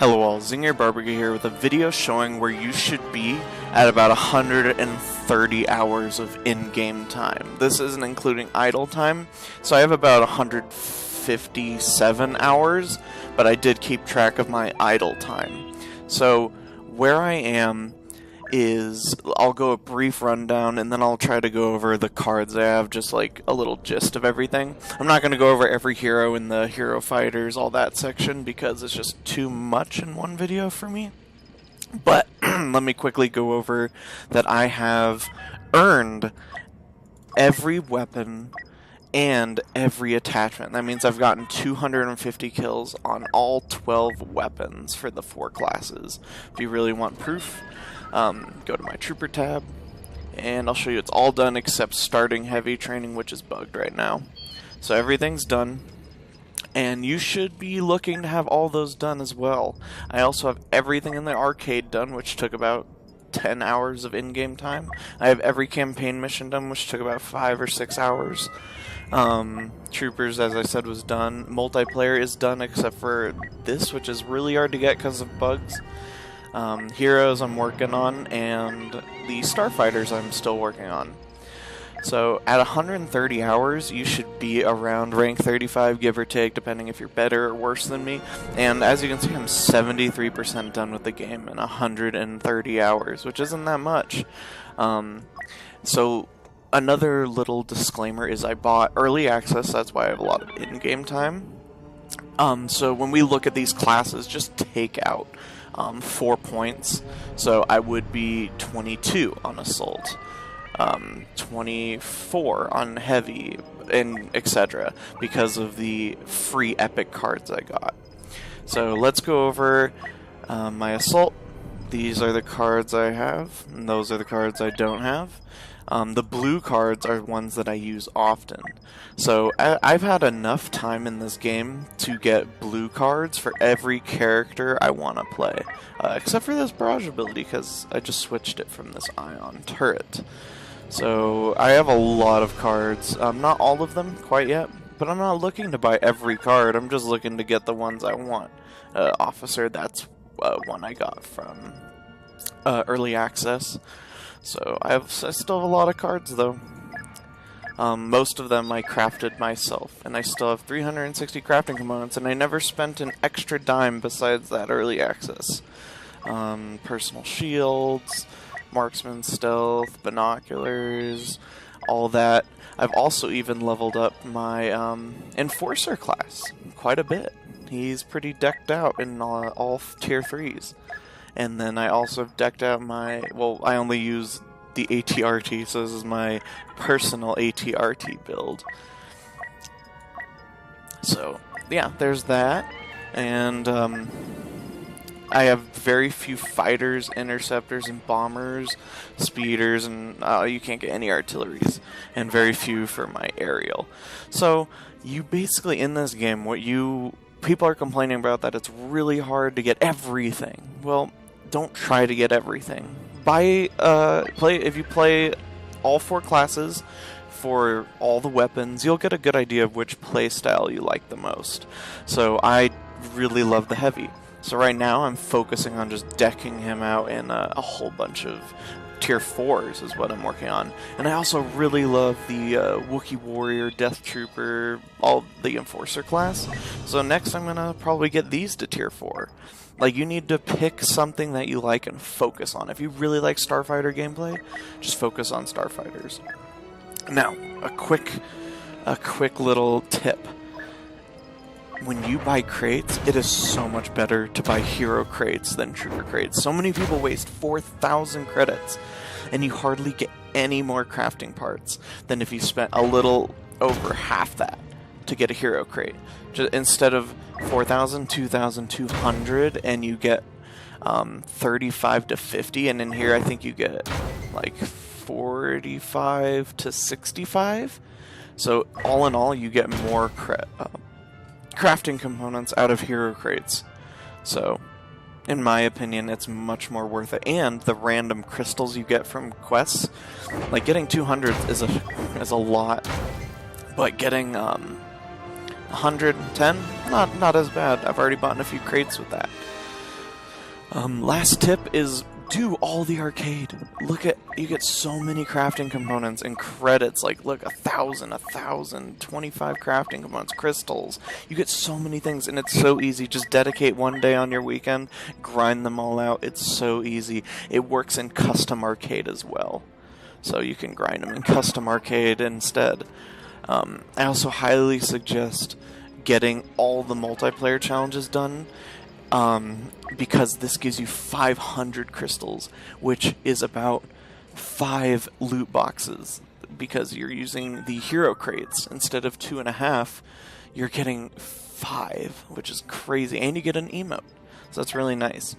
Hello all, Zinger Barbecue here with a video showing where you should be at about 130 hours of in-game time. This isn't including idle time, so I have about 157 hours, but I did keep track of my idle time. So where I am is, I'll go a brief rundown and then I'll try to go over the cards I have, just like a little gist of everything. I'm not going to go over every hero in the hero fighters, all that section, because it's just too much in one video for me. But let me quickly go over that I have earned every weapon and every attachment. That means I've gotten 250 kills on all 12 weapons for the 4 classes. If you really want proof, go to my trooper tab, and I'll show you it's all done except starting heavy training, which is bugged right now. So everything's done, and you should be looking to have all those done as well. I also have everything in the arcade done, which took about 10 hours of in-game time. I have every campaign mission done, which took about 5 or 6 hours. Troopers, as I said, was done. Multiplayer is done except for this, which is really hard to get because of bugs. Heroes I'm working on, and the starfighters I'm still working on. So at 130 hours, you should be around rank 35, give or take, depending if you're better or worse than me. And as you can see, I'm 73% done with the game in 130 hours, which isn't that much. So another little disclaimer is I bought early access, that's why I have a lot of in-game time. So when we look at these classes, just take out 4 points. So I would be 22 on assault, 24 on heavy, and etc. because of the free epic cards I got. So let's go over my assault. These are the cards I have, and those are the cards I don't have. The blue cards are ones that I use often. So I've had enough time in this game to get blue cards for every character I want to play. Except for this barrage ability, because I just switched it from this ion turret. So I have a lot of cards. Not all of them quite yet, but I'm not looking to buy every card. I'm just looking to get the ones I want. Officer, that's one I got from early access. So I still have a lot of cards though. Most of them I crafted myself, and I still have 360 crafting components, and I never spent an extra dime besides that early access. Personal shields, marksman stealth, binoculars, all that. I've also even leveled up my enforcer class quite a bit. He's pretty decked out in all tier 3s. And then I also have decked out my, well, I only use the ATRT, so this is my personal ATRT build. So, yeah, there's that. And I have very few fighters, interceptors, and bombers, speeders, and you can't get any artilleries. And very few for my aerial. So, you basically, in this game, people are complaining about that it's really hard to get everything. Well, don't try to get everything. If you play all 4 classes for all the weapons, you'll get a good idea of which playstyle you like the most. So I really love the heavy. So right now I'm focusing on just decking him out in a whole bunch of tier 4s is what I'm working on. And I also really love the Wookiee Warrior, Death Trooper, all the Enforcer class. So next I'm going to probably get these to tier 4. Like, you need to pick something that you like and focus on. If you really like Starfighter gameplay, just focus on Starfighters. Now, a quick little tip. When you buy crates, it is so much better to buy hero crates than trooper crates. So many people waste 4,000 credits, and you hardly get any more crafting parts than if you spent a little over half that to get a hero crate. Instead of 4,000, 2,200, and you get 35 to 50, and in here I think you get like 45 to 65. So all in all, you get more crafting components out of hero crates. So in my opinion, it's much more worth it. And the random crystals you get from quests, like getting 200 is a lot, but getting 110, not as bad. I've already bought a few crates with that. Last tip is do all the arcade. You get so many crafting components and credits, like look, 1,000, 25 crafting components, crystals. You get so many things and it's so easy. Just dedicate one day on your weekend, grind them all out. It's so easy. It works in custom arcade as well. So you can grind them in custom arcade instead. I also highly suggest getting all the multiplayer challenges done, because this gives you 500 crystals, which is about 5 loot boxes. Because you're using the hero crates instead of 2.5, you're getting 5, which is crazy, and you get an emote, so that's really nice.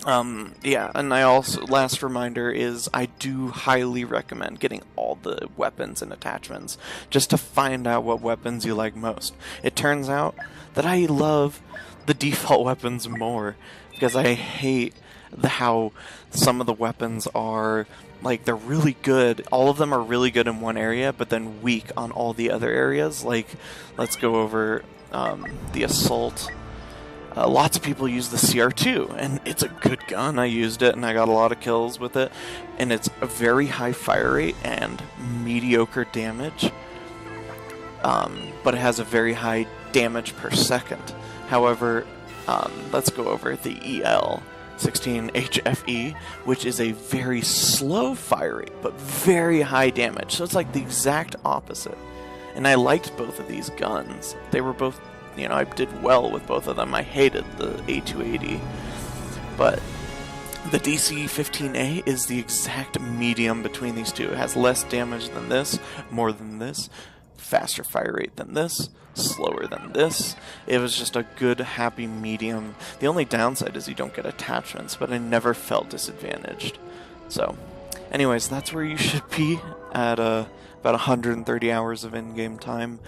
Yeah, and last reminder is I do highly recommend getting all the weapons and attachments just to find out what weapons you like most. It turns out that I love the default weapons more, because I hate how some of the weapons are, like, they're really good. All of them are really good in one area, but then weak on all the other areas. Like, let's go over the assault. Lots of people use the CR2, and it's a good gun. I used it, and I got a lot of kills with it, and it's a very high fire rate and mediocre damage, but it has a very high damage per second. However, let's go over the EL-16HFE, which is a very slow fire rate, but very high damage, so it's like the exact opposite. And I liked both of these guns. They were both, I did well with both of them. I hated the A280, but the DC-15A is the exact medium between these two. It has less damage than this, more than this, faster fire rate than this, slower than this. It was just a good, happy medium. The only downside is you don't get attachments, but I never felt disadvantaged. So, anyways, that's where you should be at about 130 hours of in-game time.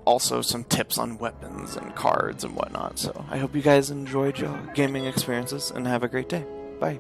Also some tips on weapons and cards and whatnot. So I hope you guys enjoyed your gaming experiences and have a great day. Bye.